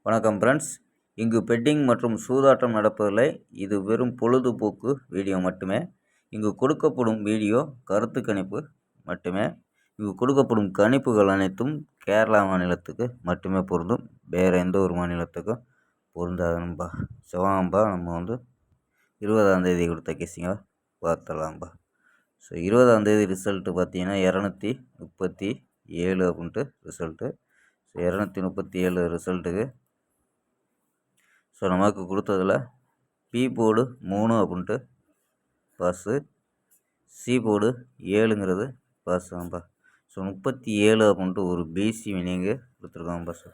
வணக்கம் ஃப்ரெண்ட்ஸ். இங்கு பெட்டிங் மற்றும் சூதாட்டம் நடப்பதில்லை. இது வெறும் பொழுதுபோக்கு வீடியோ மட்டுமே. இங்கு கொடுக்கப்படும் வீடியோ கருத்து கணிப்பு மட்டுமே. இங்கு கொடுக்கப்படும் கணிப்புகள் அனைத்தும் கேரளா மாநிலத்துக்கு மட்டுமே பொருந்தும். வேறு எந்த ஒரு மாநிலத்துக்கும் பொருந்தாதுன்பா. வாங்கப்பா நம்ம 20ஆம் தேதி கொடுத்த கெஸ்ஸிங்க பார்த்துடலாம்பா. ஸோ 20ஆம் தேதி ரிசல்ட்டு பார்த்தீங்கன்னா 237 அப்படின்ட்டு ரிசல்ட்டு. ஸோ 237 ரிசல்ட்டுக்கு ஸோ நமக்கு கொடுத்ததில் பி போர்டு 3 அப்படின்ட்டு பாஸு, சி போர்டு 7ங்கிறது பாஸ் தான்ப்பா. ஸோ 37 அப்படின்ட்டு ஒரு பிசி வினிங்கு கொடுத்துருக்காங்கப்பா. ஸோ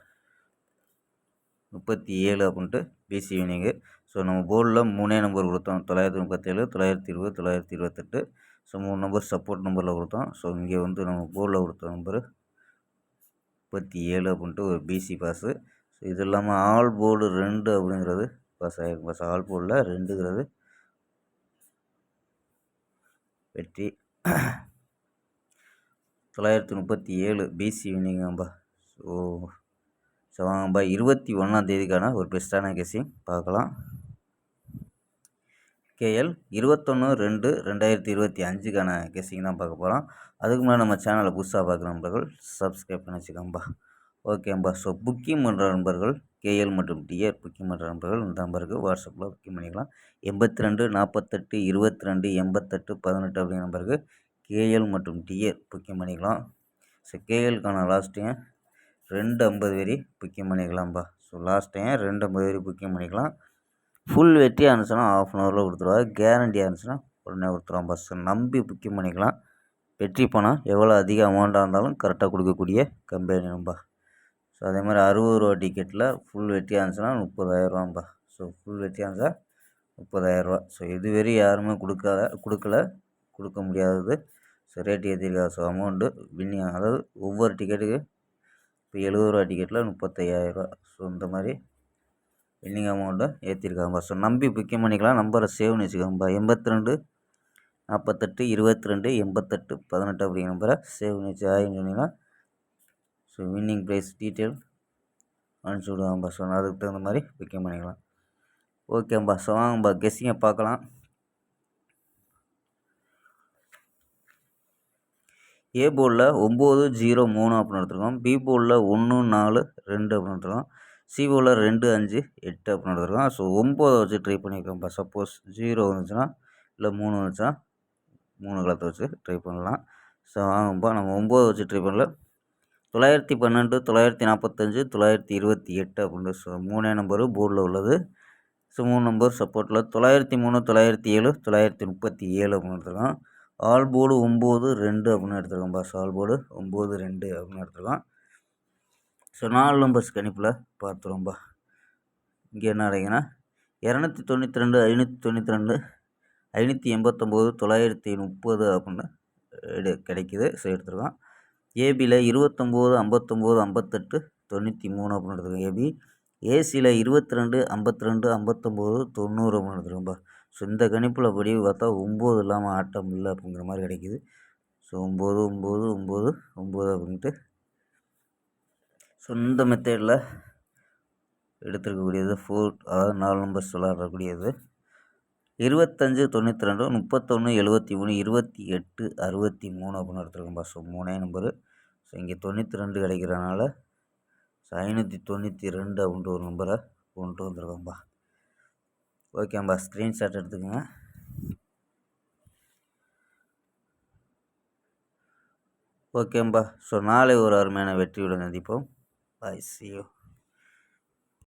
37 அப்படின்ட்டு பிசி வினிங்கு. ஸோ நம்ம போர்டில் 3 நம்பர் கொடுத்தோம், 937, 920, 928. ஸோ 3 நம்பர் சப்போர்ட் நம்பரில் கொடுத்தோம். ஸோ இங்கே நம்ம போர்டில் கொடுத்த நம்பரு 37 அப்படின்ட்டு ஒரு பிசி பாஸு. ஸோ இது இல்லாமல் ஆல் போர்டு 2 அப்படிங்கிறது பாஸ் ஆகிருக்கும். பாஸ் ஆல் போர்டில் 2ங்கிறது வெற்றி. 937 பிசி வினிங்காம்பா. ஸோ வாங்கப்பா 21ஆம் தேதிக்கான ஒரு பெஸ்ட்டான கெஸ்ஸிங் பார்க்கலாம். கேஎல் 21/2/2025க்கான கெஸ்ஸிங் தான் பார்க்க போகிறோம். அதுக்கு முன்னாடி நம்ம சேனலை புதுசாக பார்க்குற நண்பர்கள் சப்ஸ்கிரைப் பண்ணி வச்சுக்கோங்கப்பா. ஓகேம்பா. ஸோ புக்கிங் பண்ணுற நண்பர்கள் கேஎல் மற்றும் டிஆர் புக்கிங் பண்ணுற நண்பர்கள் இந்த நம்பருக்கு வாட்ஸ்அப்பில் புக்கிங் பண்ணிக்கலாம். 82 48 22 88 18 அப்படிங்கிற நம்பருக்கு கேஎல் மற்றும் டிஆர் புக்கிங் பண்ணிக்கலாம். ஸோ கேஎல்க்கான லாஸ்ட் டைம் 250 வரி புக்கிங் பண்ணிக்கலாம்ப்பா. ஸோ லாஸ்ட் டைம் 250 வரி புக்கிங் பண்ணிக்கலாம். ஃபுல் வெற்றியாக இருந்துச்சுன்னா ½ அன் ஹவரில் கொடுத்துருவாங்க. கேரண்டியாக இருந்துச்சுன்னா உடனே கொடுத்துருவாங்க. ஸோ நம்பி புக்கிங் பண்ணிக்கலாம். வெற்றி பணம் எவ்வளோ அதிக அமௌண்ட்டாக இருந்தாலும் கரெக்டாக கொடுக்கக்கூடிய கம்பெனி நம்பா. ஸோ அதே மாதிரி 60 ரூபா டிக்கெட்டில் ஃபுல் வெற்றியாக இருந்துச்சுன்னா 30,000 ஸோ ஃபுல் வெற்றியாக இருந்துச்சா 30,000. ஸோ இதுவரை யாருமே கொடுக்க முடியாதது. ஸோ ரேட் ஏற்றிருக்காங்க. ஸோ அமௌண்ட்டு வின்னிங், அதாவது ஒவ்வொரு டிக்கெட்டுக்கு இப்போ 70 ரூபா டிக்கெட்டில் 35,000. ஸோ இந்த மாதிரி வின்னிங் அமௌண்ட்டை ஏற்றிருக்காங்க. ஸோ நம்பி புக்கிங் பண்ணிக்கலாம். நம்பரை சேவ் பண்ணி வச்சுக்கோங்கப்பா. 82 48 22 88 18 அப்படிங்கிற நம்பரை சேவ் பண்ணி வச்சு சொன்னீங்கன்னா ஸோ வின்னிங் ப்ரைஸ் டீட்டெயில் அனுப்பிச்சி விடுவாங்கப்பா. ஸோ அதுக்கு தகுந்த மாதிரி புக்கிங் பண்ணிக்கலாம். ஓகேம்பா. ஸோ வாங்கப்பா கெஸ்ஸிங்கை பார்க்கலாம். ஏ போர்டில் 903 அப்படின்னு எடுத்துருக்கோம். பி போர்டில் 142 அப்படின்னு எடுத்துருக்கோம். சி போர்டில் 258 அப்படின்னு எடுத்துருக்கோம். ஸோ 9 வச்சு ட்ரை பண்ணியிருக்கோம்ப்பா. சப்போஸ் 0 வந்துச்சுன்னா இல்லை 3 வந்துச்சுன்னா 3 கலத்தை வச்சு ட்ரை பண்ணலாம். ஸோ வாங்கப்பா நம்ம 9 வச்சு ட்ரை பண்ணல. 912 945 928 அப்படின்னு ஸோ 3 நம்பரு போர்டில் உள்ளது. ஸோ 3 நம்பர் சப்போர்ட்டில் 903 907 937 அப்படின்னு எடுத்துருக்கோம். ஆல் போர்டு 92 அப்படின்னு எடுத்துருக்கோம். பாஸ் ஆல் போர்டு 92 அப்படின்னு எடுத்துருக்கோம். ஸோ 4 நம்பர்ஸ் கணிப்பில் பார்த்துருவோம்பா. இங்கே என்ன அடைங்கன்னா 292 592 589 930 அப்படின்னு கிடைக்கிது. ஸோ எடுத்துருக்கோம். ஏபியில் 29 59 58 93 அப்படின்னு எடுத்துருக்கோம். ஏபி. ஏசியில் 22 52 59 90 அப்படின்னு எடுத்துருக்கோம்பா. ஸோ இந்த கணிப்பில் படி பார்த்தா 9 இல்லாமல் ஆட்டம் இல்லை அப்படிங்கிற மாதிரி கிடைக்கிது. ஸோ 9 9 9 9 அப்படின்ட்டு ஸோ இந்த மெத்தேடில் எடுத்துருக்கக்கூடியது 4, அதாவது 4 நம்பர்ஸ் விளாடக்கூடியது. 25 92 31 73 28 63 அப்படின்னு எடுத்துருக்கோம்பா. So 3 number. ஸோ இங்கே 92 கிடைக்கிறனால ஸோ 592 அப்படின்ட்டு ஒரு நம்பரை கொண்டு வந்துருக்கோம்பா. ஓகேம்பா. ஸ்க்ரீன்ஷாட் எடுத்துக்கோங்க. ஓகேம்பா. ஸோ நாளை ஒரு அருமையான வெற்றியுடன் சந்திப்போம். பாய், see you.